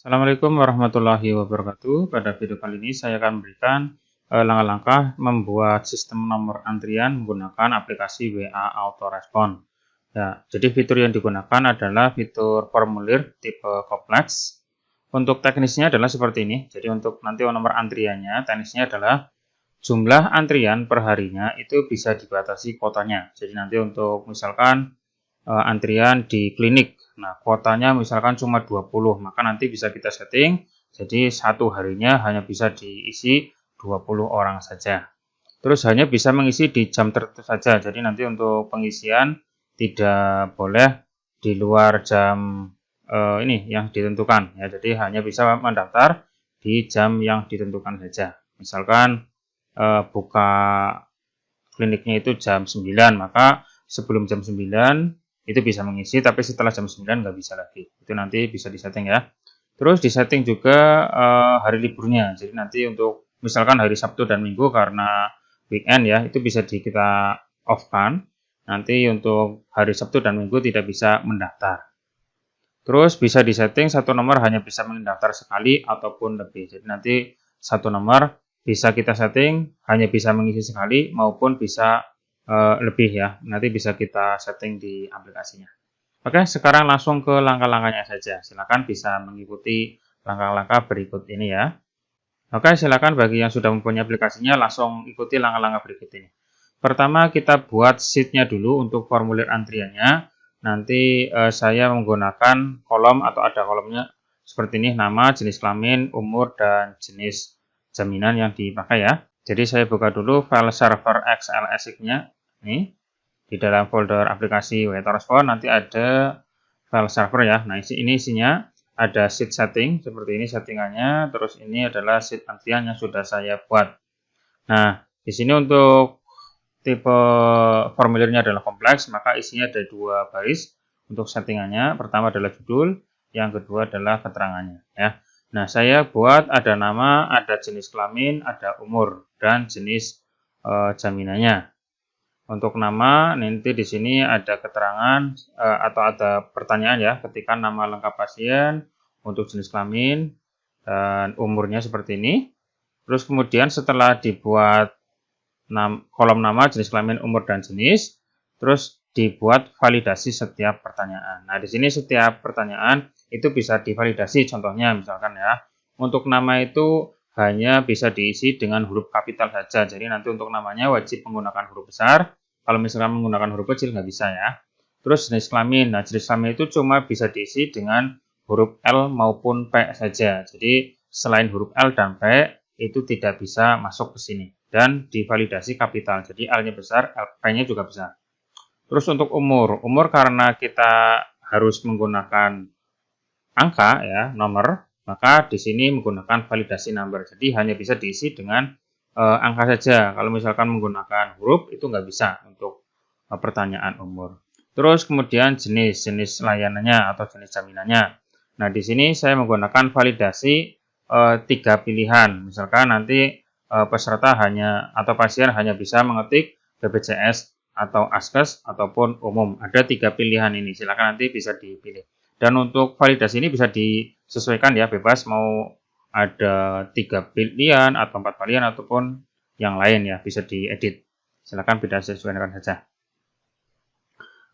Assalamualaikum warahmatullahi wabarakatuh. Pada video kali ini saya akan memberikan langkah-langkah membuat sistem nomor antrian menggunakan aplikasi WA Autorespon. Ya, jadi fitur yang digunakan adalah fitur formulir tipe kompleks. Untuk teknisnya adalah seperti ini. Jadi untuk nanti nomor antriannya, teknisnya adalah jumlah antrian per harinya itu bisa dibatasi kuotanya. Jadi nanti untuk misalkan antrian di klinik. Nah, kuotanya misalkan cuma 20, maka nanti bisa kita setting jadi satu harinya hanya bisa diisi 20 orang saja. Terus hanya bisa mengisi di jam tertentu saja. Jadi nanti untuk pengisian tidak boleh di luar jam ini yang ditentukan ya. Jadi hanya bisa mendaftar di jam yang ditentukan saja. Misalkan buka kliniknya itu jam 9, maka sebelum jam 9 itu bisa mengisi, tapi setelah jam 9 nggak bisa lagi. Itu nanti bisa disetting ya. Terus disetting juga hari liburnya. Jadi nanti untuk misalkan hari Sabtu dan Minggu karena weekend ya, itu bisa kita off-kan. Nanti untuk hari Sabtu dan Minggu tidak bisa mendaftar. Terus bisa disetting satu nomor hanya bisa mendaftar sekali ataupun lebih. Jadi nanti satu nomor bisa kita setting hanya bisa mengisi sekali maupun bisa lebih ya. Nanti bisa kita setting di aplikasinya. Oke, sekarang langsung ke langkah-langkahnya saja. Silakan bisa mengikuti langkah-langkah berikut ini ya. Oke, silakan bagi yang sudah mempunyai aplikasinya langsung ikuti langkah-langkah berikut ini. Pertama kita buat sheet-nya dulu untuk formulir antriannya. Nanti saya menggunakan kolom atau ada kolomnya seperti ini, nama, jenis kelamin, umur, dan jenis jaminan yang dipakai ya. Jadi saya buka dulu file server XLSX-nya. Ini di dalam folder aplikasi WA Autorespon nanti ada file server ya. Nah, ini isinya ada sheet setting seperti ini settingannya. Terus ini adalah sheet antrian yang sudah saya buat. Nah, di sini untuk tipe formulirnya adalah kompleks, maka isinya ada 2 baris untuk settingannya. Pertama adalah judul, yang kedua adalah keterangannya ya. Nah, saya buat ada nama, ada jenis kelamin, ada umur, dan jenis jaminannya. Untuk nama nanti di sini ada keterangan atau ada pertanyaan ya, ketika nama lengkap pasien, untuk jenis kelamin dan umurnya seperti ini. Terus kemudian setelah dibuat kolom nama, jenis kelamin, umur dan jenis, terus dibuat validasi setiap pertanyaan. Nah, di sini setiap pertanyaan itu bisa divalidasi. Contohnya misalkan ya, untuk nama itu hanya bisa diisi dengan huruf kapital saja. Jadi nanti untuk namanya wajib menggunakan huruf besar. Kalau misalkan menggunakan huruf kecil nggak bisa ya. Terus jenis kelamin. Nah, jenis kelamin itu cuma bisa diisi dengan huruf L maupun P saja. Jadi selain huruf L dan P itu tidak bisa masuk ke sini. Dan divalidasi kapital. Jadi L-nya besar, P-nya juga besar. Terus untuk umur karena kita harus menggunakan angka ya, nomor, maka di sini menggunakan validasi number. Jadi hanya bisa diisi dengan angka saja. Kalau misalkan menggunakan huruf itu nggak bisa untuk pertanyaan umur. Terus kemudian jenis layanannya atau jenis jaminannya. Nah, di sini saya menggunakan validasi 3 pilihan. Misalkan nanti peserta hanya atau pasien hanya bisa mengetik BPJS atau Askes ataupun umum. Ada 3 pilihan ini. Silakan nanti bisa dipilih. Dan untuk validasi ini bisa disesuaikan ya, bebas mau ada 3 pilihan atau 4 pilihan ataupun yang lain ya, bisa diedit. Silakan bisa disesuaikan saja.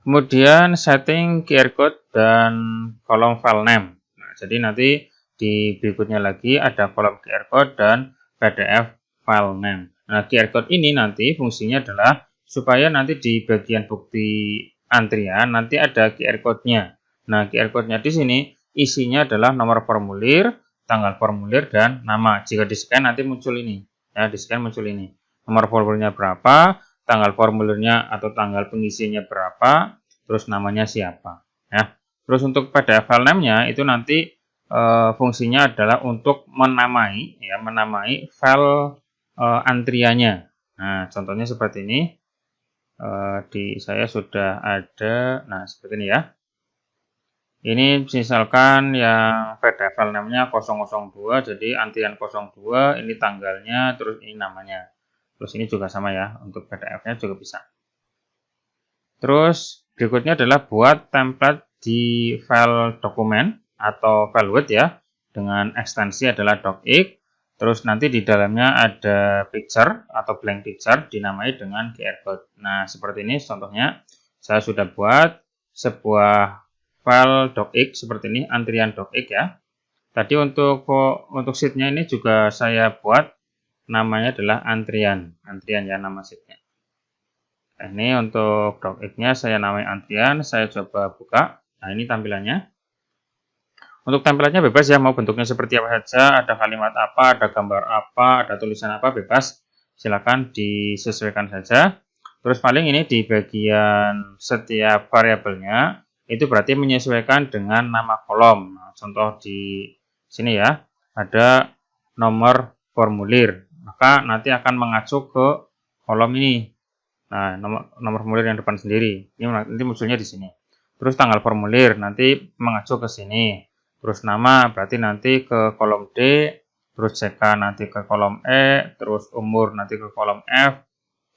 Kemudian setting QR code dan kolom file name. Nah, jadi nanti di berikutnya lagi ada kolom QR code dan PDF file name. Nah, QR code ini nanti fungsinya adalah supaya nanti di bagian bukti antrian nanti ada QR code-nya. Nah, QR code-nya di sini isinya adalah nomor formulir, tanggal formulir, dan nama. Jika di-scan nanti muncul ini. Ya, di-scan muncul ini. Nomor formulirnya berapa, tanggal formulirnya atau tanggal pengisinya berapa, terus namanya siapa. Ya. Terus untuk PDF file name-nya itu nanti fungsinya adalah untuk menamai file antriannya. Nah, contohnya seperti ini. Di saya sudah ada, nah seperti ini ya. Ini misalkan yang PDF file namanya 002, jadi antrian 02, ini tanggalnya, terus ini namanya. Terus ini juga sama ya, untuk PDF-nya juga bisa. Terus berikutnya adalah buat template di file dokumen atau file Word ya. dengan ekstensi adalah docx. Terus nanti di dalamnya ada picture atau blank picture dinamai dengan QR code. Nah, seperti ini contohnya. Saya sudah buat sebuah file docx seperti ini, antrian docx ya. Tadi untuk sheet-nya ini juga saya buat namanya adalah antrian ya nama sheet-nya. Nah, ini untuk docx-nya saya namai antrian, saya coba buka. Nah, ini tampilannya. Untuk template-nya bebas ya, mau bentuknya seperti apa saja, ada kalimat apa, ada gambar apa, ada tulisan apa, bebas. Silakan disesuaikan saja. Terus paling ini di bagian setiap variabelnya, itu berarti menyesuaikan dengan nama kolom. Nah, contoh di sini ya, ada nomor formulir. Maka nanti akan mengacu ke kolom ini. Nah, nomor formulir yang depan sendiri. Ini nanti munculnya di sini. Terus tanggal formulir nanti mengacu ke sini. Terus nama berarti nanti ke kolom D, terus CK nanti ke kolom E, terus umur nanti ke kolom F,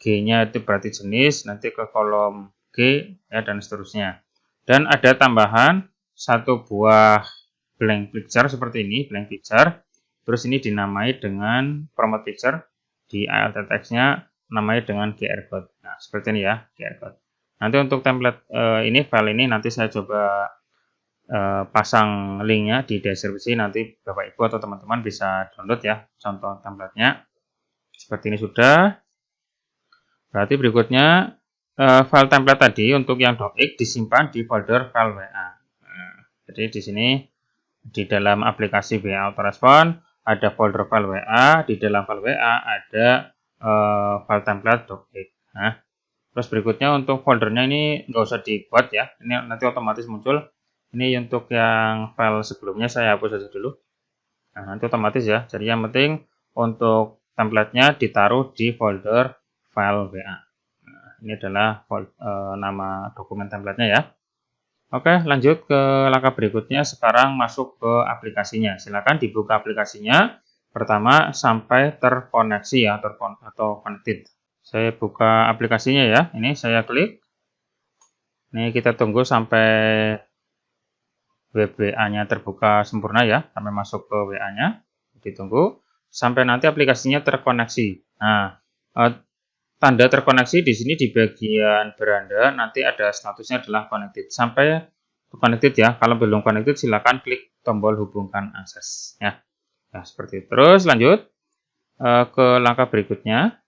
G-nya itu berarti jenis, nanti ke kolom G, ya, dan seterusnya. Dan ada tambahan satu buah blank picture seperti ini, blank picture. Terus ini dinamai dengan format picture, di alt text-nya namai dengan QR code. Nah, seperti ini ya, QR code. Nanti untuk template ini, file ini nanti saya coba pasang linknya di deskripsi, nanti Bapak Ibu atau teman-teman bisa download ya contoh template-nya. Seperti ini sudah. Berarti berikutnya file template tadi untuk yang docx disimpan di folder file WA. Nah, jadi di sini di dalam aplikasi WA Autorespon ada folder file WA, di dalam file WA ada file template docx. Nah, terus berikutnya untuk foldernya ini nggak usah dibuat ya, ini nanti otomatis muncul. Ini untuk yang file sebelumnya saya hapus saja dulu. Nah, nanti otomatis ya. Jadi yang penting untuk template-nya ditaruh di folder file WA. Nah, ini adalah nama dokumen template-nya ya. Oke, lanjut ke langkah berikutnya. Sekarang masuk ke aplikasinya. Silakan dibuka aplikasinya. Pertama sampai terkoneksi ya, atau connected. Saya buka aplikasinya ya. Ini saya klik. Ini kita tunggu sampai web WA-nya terbuka sempurna ya, sampai masuk ke WA-nya, ditunggu sampai nanti aplikasinya terkoneksi. Nah, tanda terkoneksi di sini di bagian beranda nanti ada statusnya adalah connected. Sampai connected ya, kalau belum connected silakan klik tombol hubungkan akses ya. Nah, seperti itu. Terus lanjut ke langkah berikutnya.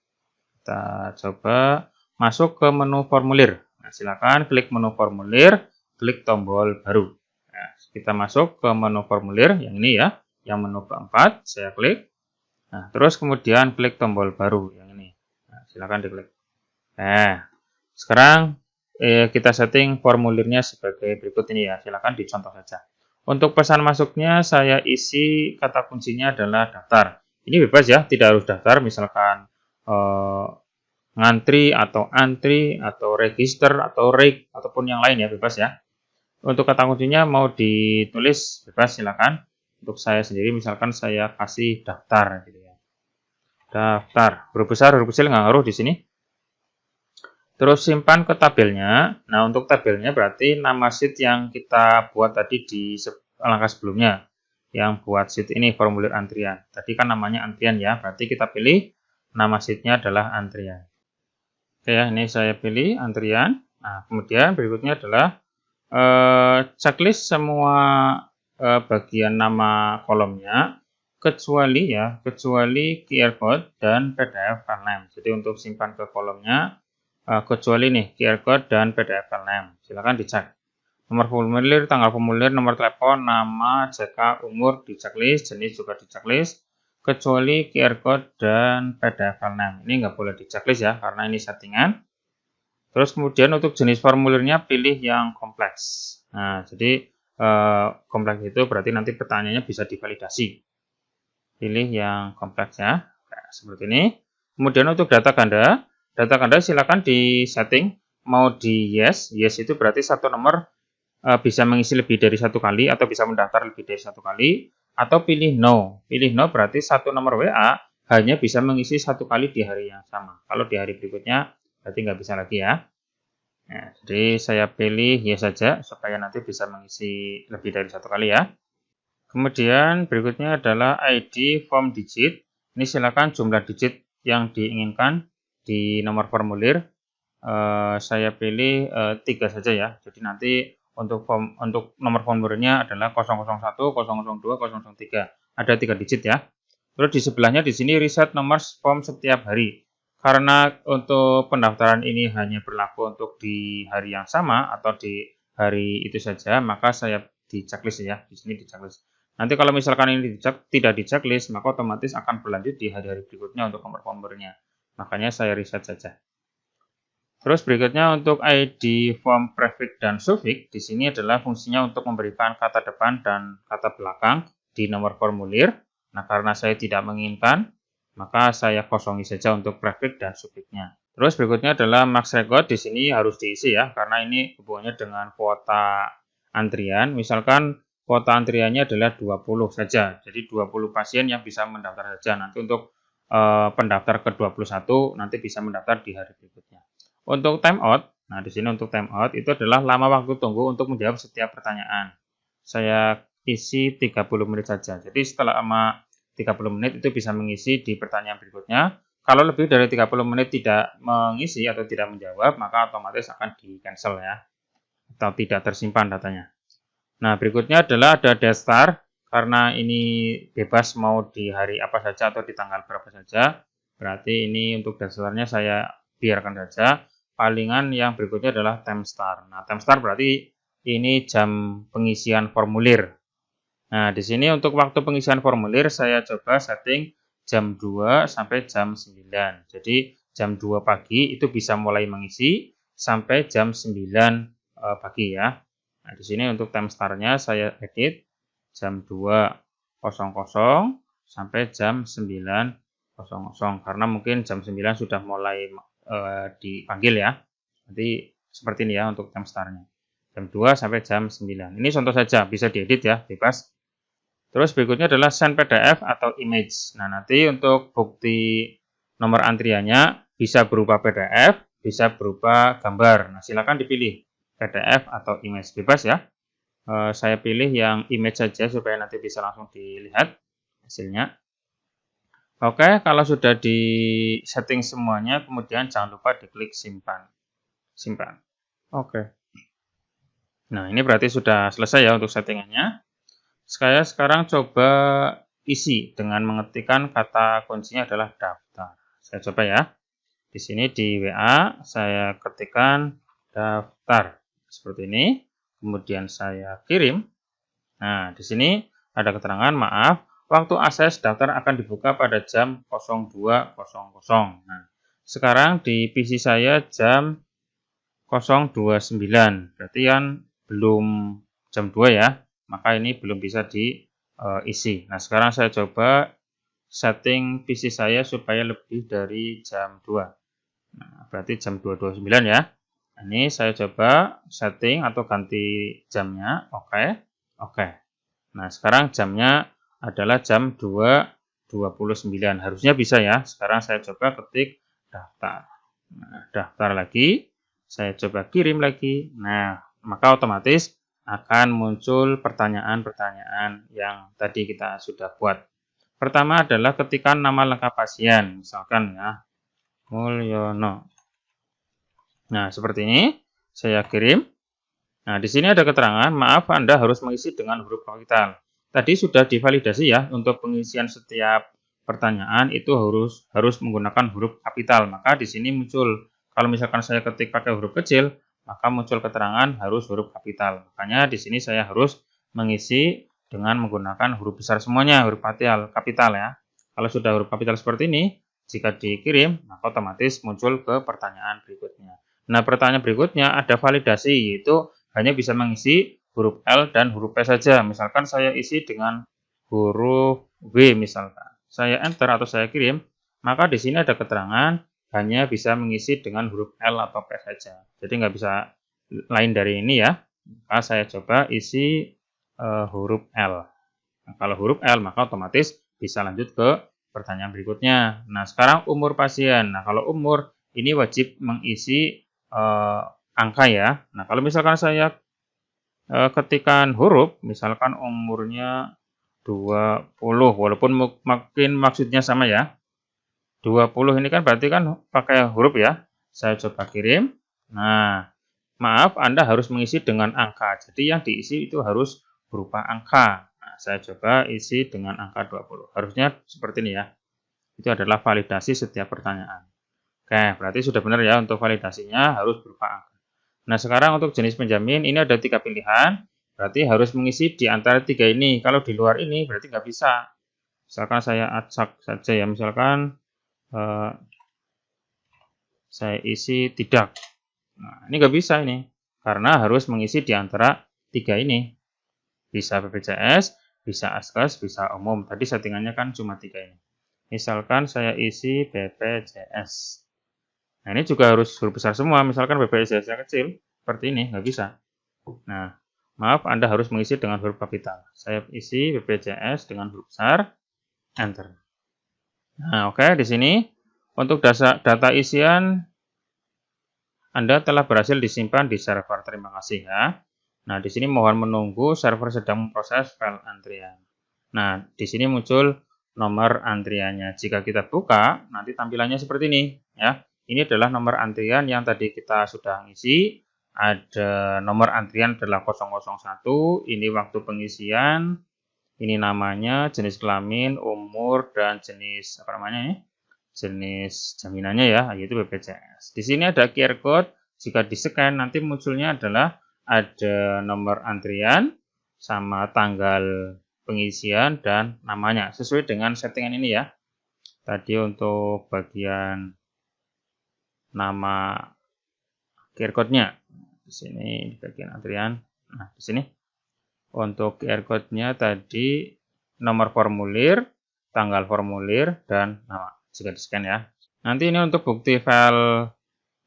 Kita coba masuk ke menu formulir. Nah, silakan klik menu formulir, klik tombol baru. Nah, kita masuk ke menu formulir yang ini ya, yang menu keempat, saya klik. Nah, terus kemudian klik tombol baru yang ini. Nah, silakan diklik. Nah, sekarang kita setting formulirnya sebagai berikut ini ya, silakan dicontoh saja. Untuk pesan masuknya saya isi kata kuncinya adalah daftar. Ini bebas ya, tidak harus daftar, misalkan ngantri atau antri atau register atau reg ataupun yang lain ya, bebas ya. Untuk kata kuncinya mau ditulis bebas silakan. Untuk saya sendiri misalkan saya kasih daftar gitu ya. Daftar, huruf besar, huruf kecil nggak ngaruh di sini. Terus simpan ke tabelnya. Nah, untuk tabelnya berarti nama sheet yang kita buat tadi di langkah sebelumnya. Yang buat sheet ini formulir antrian. Tadi kan namanya antrian ya, berarti kita pilih nama sheet-nya adalah antrian. Oke ya, ini saya pilih antrian. Nah, kemudian berikutnya adalah checklist semua bagian nama kolomnya kecuali QR code dan PDF file name. Jadi untuk simpan ke kolomnya kecuali nih QR code dan PDF file name. Silakan dicek. Nomor formulir, tanggal formulir, nomor telepon, nama, CK, umur di checklist, jenis juga di checklist. Kecuali QR code dan PDF file name. Ini nggak boleh di checklist ya, karena ini settingan. Terus kemudian untuk jenis formulirnya pilih yang kompleks. Nah, jadi kompleks itu berarti nanti pertanyaannya bisa divalidasi. Pilih yang kompleks ya, nah, seperti ini. Kemudian untuk data ganda silakan di setting mau di yes itu berarti satu nomor bisa mengisi lebih dari satu kali atau bisa mendaftar lebih dari satu kali. Atau pilih no berarti satu nomor WA hanya bisa mengisi satu kali di hari yang sama. Kalau di hari berikutnya berarti nggak bisa lagi ya. Nah, jadi saya pilih yes saja supaya nanti bisa mengisi lebih dari satu kali ya. Kemudian berikutnya adalah ID form digit. Ini silakan jumlah digit yang diinginkan di nomor formulir. Saya pilih 3 saja ya. Jadi nanti untuk nomor formulirnya adalah 001, 002, 003. Ada 3 digit ya. Terus di sebelahnya di sini reset nomor form setiap hari. Karena untuk pendaftaran ini hanya berlaku untuk di hari yang sama atau di hari itu saja, maka saya di checklist ya. Di sini di checklist. Nanti kalau misalkan ini tidak di checklist, maka otomatis akan berlanjut di hari-hari berikutnya untuk nomor formulirnya. Makanya saya reset saja. Terus berikutnya untuk ID form prefix dan suffix, di sini adalah fungsinya untuk memberikan kata depan dan kata belakang di nomor formulir. Nah, karena saya tidak menginginkan, maka saya kosongi saja untuk prefix dan suffixnya. Terus berikutnya adalah max record, di sini harus diisi ya, karena ini hubungannya dengan kuota antrian. Misalkan kuota antriannya adalah 20 saja, jadi 20 pasien yang bisa mendaftar saja. Nanti untuk pendaftar ke-21 nanti bisa mendaftar di hari berikutnya. Untuk timeout, nah di sini untuk timeout itu adalah lama waktu tunggu untuk menjawab setiap pertanyaan. Saya isi 30 menit saja. Jadi setelah lama 30 menit itu bisa mengisi di pertanyaan berikutnya. Kalau lebih dari 30 menit tidak mengisi atau tidak menjawab, maka otomatis akan di-cancel ya. Atau tidak tersimpan datanya. Nah, berikutnya adalah ada dashtar. Karena ini bebas mau di hari apa saja atau di tanggal berapa saja. Berarti ini untuk dashtarnya saya biarkan saja. Palingan yang berikutnya adalah timestar. Nah, timestar berarti ini jam pengisian formulir. Nah, di sini untuk waktu pengisian formulir saya coba setting jam 2 sampai jam 9. Jadi jam 2 pagi itu bisa mulai mengisi sampai jam 9 pagi ya. Nah, di sini untuk timestarnya saya edit jam 2.00 sampai jam 9.00 karena mungkin jam 9 sudah mulai dipanggil ya. Nanti seperti ini ya untuk timestarnya. Jam 2 sampai jam 9. Ini contoh saja, bisa diedit ya, bebas. Terus berikutnya adalah send PDF atau image. Nah, nanti untuk bukti nomor antriannya bisa berupa PDF, bisa berupa gambar. Nah, silakan dipilih PDF atau image, bebas ya. Saya pilih yang image saja supaya nanti bisa langsung dilihat hasilnya. Oke, kalau sudah di setting semuanya, kemudian jangan lupa diklik simpan. Simpan. Oke. Nah, ini berarti sudah selesai ya untuk settingannya. Saya sekarang coba isi dengan mengetikkan kata kuncinya adalah daftar. Saya coba ya. Di sini di WA saya ketikkan daftar seperti ini. Kemudian saya kirim. Nah, di sini ada keterangan maaf. Waktu akses daftar akan dibuka pada jam 02.00. Nah, sekarang di PC saya jam 029. Berarti kan belum jam 2 ya. Maka ini belum bisa diisi. Nah, sekarang saya coba setting PC saya supaya lebih dari jam 2. Nah, berarti jam 2.29 ya. Nah, ini saya coba setting atau ganti jamnya. Oke. Oke. Nah, sekarang jamnya adalah jam 2.29. Harusnya bisa ya. Sekarang saya coba ketik daftar. Nah, daftar lagi. Saya coba kirim lagi. Nah, maka otomatis akan muncul pertanyaan-pertanyaan yang tadi kita sudah buat. Pertama adalah ketikkan nama lengkap pasien. Misalkan ya, Mulyono. Nah, seperti ini. Saya kirim. Nah, di sini ada keterangan, maaf Anda harus mengisi dengan huruf kapital. Tadi sudah divalidasi ya, untuk pengisian setiap pertanyaan itu harus menggunakan huruf kapital. Maka di sini muncul, kalau misalkan saya ketik pakai huruf kecil, maka muncul keterangan harus huruf kapital. Makanya di sini saya harus mengisi dengan menggunakan huruf besar semuanya, huruf kapital ya. Kalau sudah huruf kapital seperti ini, jika dikirim, maka otomatis muncul ke pertanyaan berikutnya. Nah, pertanyaan berikutnya ada validasi, yaitu hanya bisa mengisi huruf L dan huruf P saja. Misalkan saya isi dengan huruf W misalkan. Saya enter atau saya kirim, maka di sini ada keterangan hanya bisa mengisi dengan huruf L atau P saja. Jadi nggak bisa lain dari ini ya. Maka saya coba isi huruf L. Nah, kalau huruf L maka otomatis bisa lanjut ke pertanyaan berikutnya. Nah, sekarang umur pasien. Nah, kalau umur ini wajib mengisi angka ya. Nah, kalau misalkan saya ketikkan huruf, misalkan umurnya 20, walaupun mungkin maksudnya sama ya. 20 ini kan berarti kan pakai huruf ya. Saya coba kirim. Nah, maaf Anda harus mengisi dengan angka. Jadi yang diisi itu harus berupa angka. Nah, saya coba isi dengan angka 20. Harusnya seperti ini ya. Itu adalah validasi setiap pertanyaan. Oke, berarti sudah benar ya untuk validasinya harus berupa angka. Nah, sekarang untuk jenis penjamin ini ada 3 pilihan. Berarti harus mengisi di antara 3 ini. Kalau di luar ini berarti nggak bisa. Misalkan saya acak saja ya. Misalkan saya isi tidak. Nah, ini nggak bisa ini. Karena harus mengisi di antara 3 ini. Bisa BPJS, bisa Askes, bisa umum. Tadi settingannya kan cuma 3 ini. Misalkan saya isi BPJS. Nah, ini juga harus huruf besar semua. Misalkan BPJS-nya kecil, seperti ini, nggak bisa. Nah, maaf, Anda harus mengisi dengan huruf kapital. Saya isi BPJS dengan huruf besar, Enter. Nah, oke, di sini untuk data isian Anda telah berhasil disimpan di server. Terima kasih ya. Nah, di sini mohon menunggu, server sedang memproses file antrian. Nah, di sini muncul nomor antriannya. Jika kita buka, nanti tampilannya seperti ini ya. Ini adalah nomor antrian yang tadi kita sudah ngisi. Ada nomor antrian adalah 001, ini waktu pengisian, ini namanya, jenis kelamin, umur, dan jenis apa namanya ini? Jenis jaminannya ya, yaitu BPJS. Di sini ada QR code. Jika di-scan nanti munculnya adalah ada nomor antrian sama tanggal pengisian dan namanya sesuai dengan settingan ini ya. Tadi untuk bagian nama QR code-nya di sini di bagian antrian. Nah, di sini untuk QR code-nya tadi nomor formulir, tanggal formulir dan nama. Jika di-scan ya. Nanti ini untuk bukti file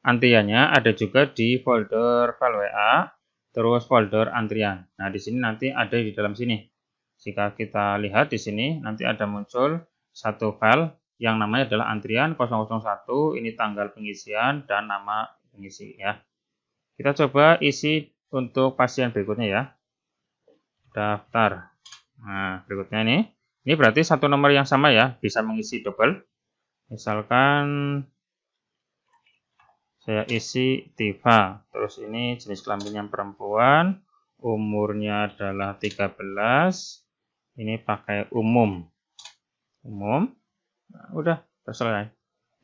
antriannya ada juga di folder file WA, terus folder antrian. Nah, di sini nanti ada di dalam sini. Jika kita lihat di sini nanti ada muncul satu file yang namanya adalah antrian 001, ini tanggal pengisian dan nama pengisi ya. Kita coba isi untuk pasien berikutnya ya. Daftar. Nah, berikutnya ini. Ini berarti satu nomor yang sama ya, bisa mengisi double. Misalkan saya isi Tifa. Terus ini jenis kelaminnya perempuan, umurnya adalah 13. Ini pakai umum. Umum. Nah, udah selesai.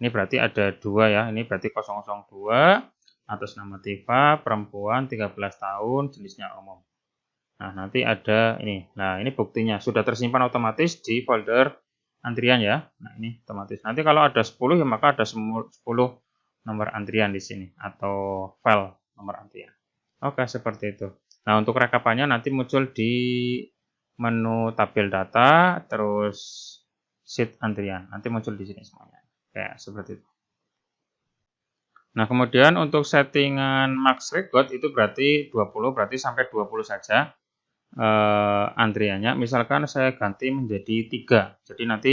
Ini berarti ada 2 ya. Ini berarti 002 atas nama Tifa, perempuan 13 tahun, jenisnya umum. Nah, nanti ada ini. Nah, ini buktinya sudah tersimpan otomatis di folder antrian ya. Nah, ini otomatis. Nanti kalau ada 10 ya maka ada 10 nomor antrian di sini atau file nomor antrian. Oke, seperti itu. Nah, untuk rekapannya nanti muncul di menu tabel data terus sheet antrian. Nanti muncul di sini semuanya. Kayak seperti itu. Nah, kemudian untuk settingan max record itu berarti 20, berarti sampai 20 saja antriannya. Misalkan saya ganti menjadi 3. Jadi nanti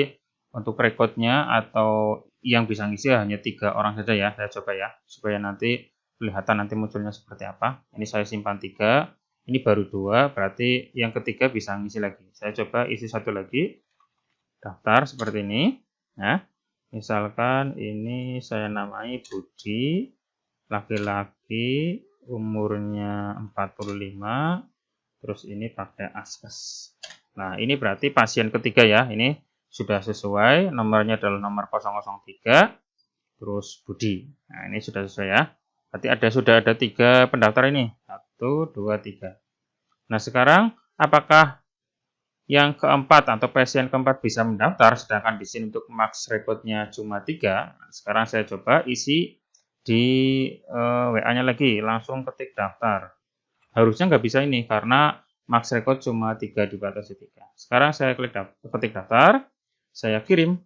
untuk recordnya atau yang bisa ngisi hanya 3 orang saja ya. Saya coba ya, supaya nanti kelihatan nanti munculnya seperti apa. Ini saya simpan 3, ini baru 2, berarti yang ketiga bisa ngisi lagi. Saya coba isi satu lagi. Daftar seperti ini. Nah, misalkan ini saya namai Budi, laki-laki, umurnya 45, terus ini pakai Askes. Nah, ini berarti pasien ketiga ya, ini sudah sesuai, nomornya adalah nomor 003, terus Budi. Nah, ini sudah sesuai ya. Berarti sudah ada 3 pendaftar ini, 1, 2, 3. Nah, sekarang apakah yang keempat atau pasien keempat bisa mendaftar, sedangkan di sini untuk max recordnya cuma 3. Nah, sekarang saya coba isi di WA-nya lagi, langsung ketik daftar. Harusnya nggak bisa ini, karena max record cuma 3, dibatasi 3. Sekarang saya ketik daftar, saya kirim.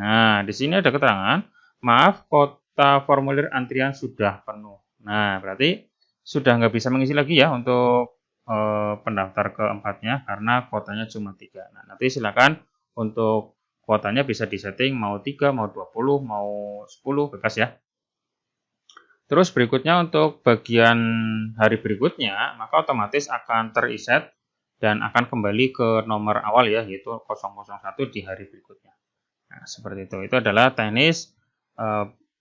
Nah, di sini ada keterangan, maaf, kota formulir antrian sudah penuh. Nah, berarti sudah nggak bisa mengisi lagi ya untuk pendaftar keempatnya karena kuotanya cuma 3. Nah, nanti silakan untuk kuotanya bisa disetting mau 3, mau 20, mau 10, bebas ya. Terus berikutnya untuk bagian hari berikutnya, maka otomatis akan teriset dan akan kembali ke nomor awal ya, yaitu 001 di hari berikutnya. Nah, seperti itu. Itu adalah teknis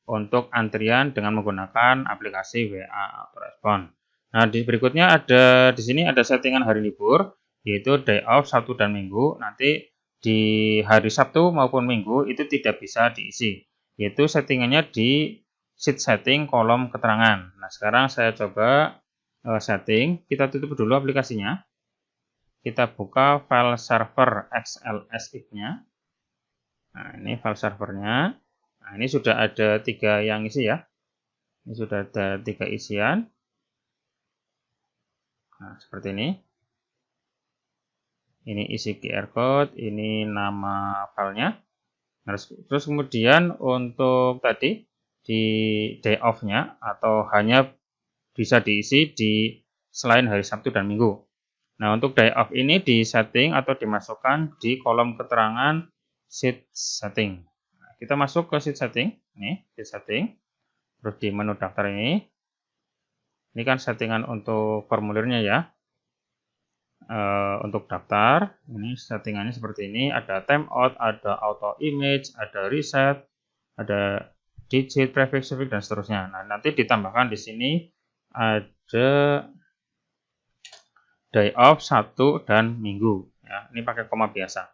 untuk antrian dengan menggunakan aplikasi WA Autorespon. Nah, di berikutnya di sini ada settingan hari libur, yaitu day off Sabtu dan Minggu. Nanti di hari Sabtu maupun Minggu itu tidak bisa diisi, yaitu settingannya di sheet setting kolom keterangan. Nah, sekarang saya coba setting. Kita tutup dulu aplikasinya. Kita buka file server XLSX-nya. Nah, ini file servernya. Nah, ini sudah ada 3 yang isi ya. Ini sudah ada 3 isian. Nah, seperti ini. Ini isi QR code, ini nama filenya. Terus kemudian untuk tadi di day off-nya atau hanya bisa diisi di selain hari Sabtu dan Minggu. Nah, untuk day off ini disetting atau dimasukkan di kolom keterangan sheet setting. Nah, kita masuk ke sheet setting, nih sheet setting. Terus di menu daftar ini kan settingan untuk formulirnya ya. Untuk daftar, ini settingannya seperti ini, ada timeout, ada auto image, ada reset, ada digit, prefix, suffix, dan seterusnya. Nah, nanti ditambahkan di sini ada day off Sabtu dan Minggu. Ya, ini pakai koma biasa.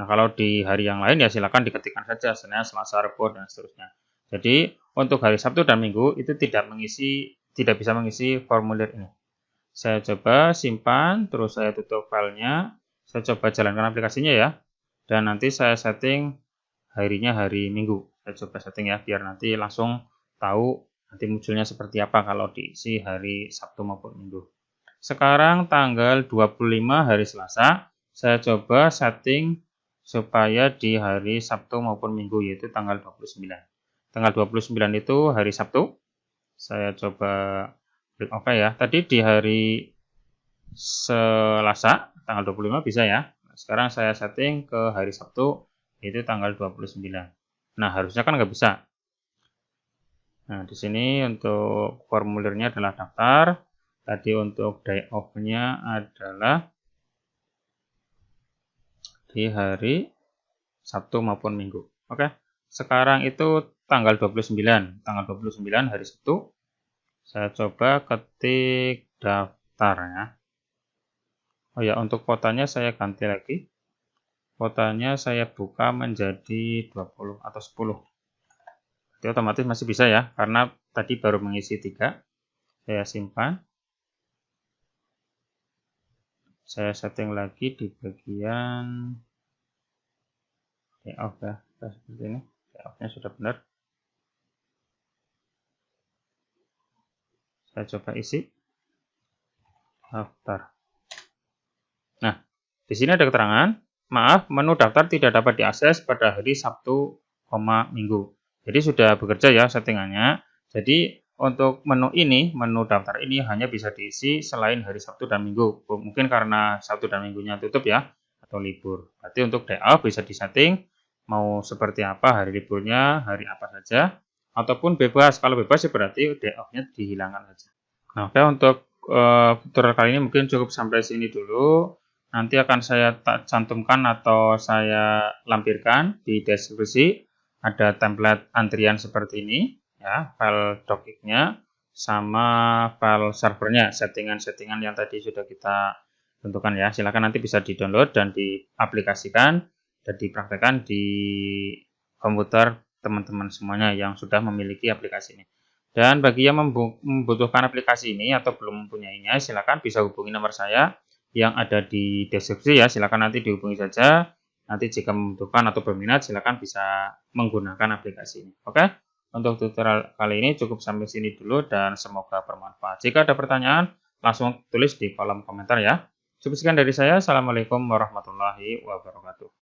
Nah, kalau di hari yang lain ya silakan diketikkan saja Senin, Selasa, Rabu, dan seterusnya. Jadi untuk hari Sabtu dan Minggu itu tidak bisa mengisi formulir ini. Saya coba simpan, terus saya tutup filenya, saya coba jalankan aplikasinya ya, dan nanti saya setting harinya hari Minggu. Saya coba setting ya, biar nanti langsung tahu nanti munculnya seperti apa kalau diisi hari Sabtu maupun Minggu. Sekarang tanggal 25 hari Selasa, saya coba setting supaya di hari Sabtu maupun Minggu, yaitu tanggal 29. Tanggal 29 itu hari Sabtu. Saya coba klik OK ya. Tadi di hari Selasa tanggal 25 bisa ya. Sekarang saya setting ke hari Sabtu, yaitu tanggal 29. Nah, harusnya kan nggak bisa. Nah, di sini untuk formulirnya adalah daftar. Tadi untuk day off-nya adalah di hari Sabtu maupun Minggu. Oke. Sekarang itu tanggal 29. Tanggal 29 hari Sabtu. Saya coba ketik daftar ya. Oh ya, untuk kuotanya saya ganti lagi. Kuotanya saya buka menjadi 20 atau 10. Jadi otomatis masih bisa ya, karena tadi baru mengisi 3. Saya simpan. Saya setting lagi di bagian day off ya. Seperti ini. Day off-nya sudah benar. Saya coba isi daftar. Nah, di sini ada keterangan, maaf, menu daftar tidak dapat diakses pada hari Sabtu, Minggu. Jadi sudah bekerja ya settingannya. Jadi untuk menu daftar ini hanya bisa diisi selain hari Sabtu dan Minggu. Mungkin karena Sabtu dan Minggunya tutup ya, atau libur. Berarti untuk day off bisa disetting mau seperti apa hari liburnya, hari apa saja, ataupun bebas. Kalau bebas ya berarti day off-nya dihilangkan saja. Nah, oke, untuk tutorial kali ini mungkin cukup sampai sini dulu. Nanti akan saya cantumkan atau saya lampirkan di deskripsi. Ada template antrian seperti ini, ya, file docx-nya sama file servernya, settingan-settingan yang tadi sudah kita tentukan ya. Silakan nanti bisa di-download dan diaplikasikan dan dipraktekkan di komputer teman-teman semuanya yang sudah memiliki aplikasi ini. Dan bagi yang membutuhkan aplikasi ini atau belum mempunyainya, silakan bisa hubungi nomor saya yang ada di deskripsi ya. Silakan nanti dihubungi saja. Nanti jika membutuhkan atau berminat, silakan bisa menggunakan aplikasi ini. Oke, untuk tutorial kali ini cukup sampai sini dulu dan semoga bermanfaat. Jika ada pertanyaan, langsung tulis di kolom komentar ya. Cukup sekian dari saya. Assalamualaikum warahmatullahi wabarakatuh.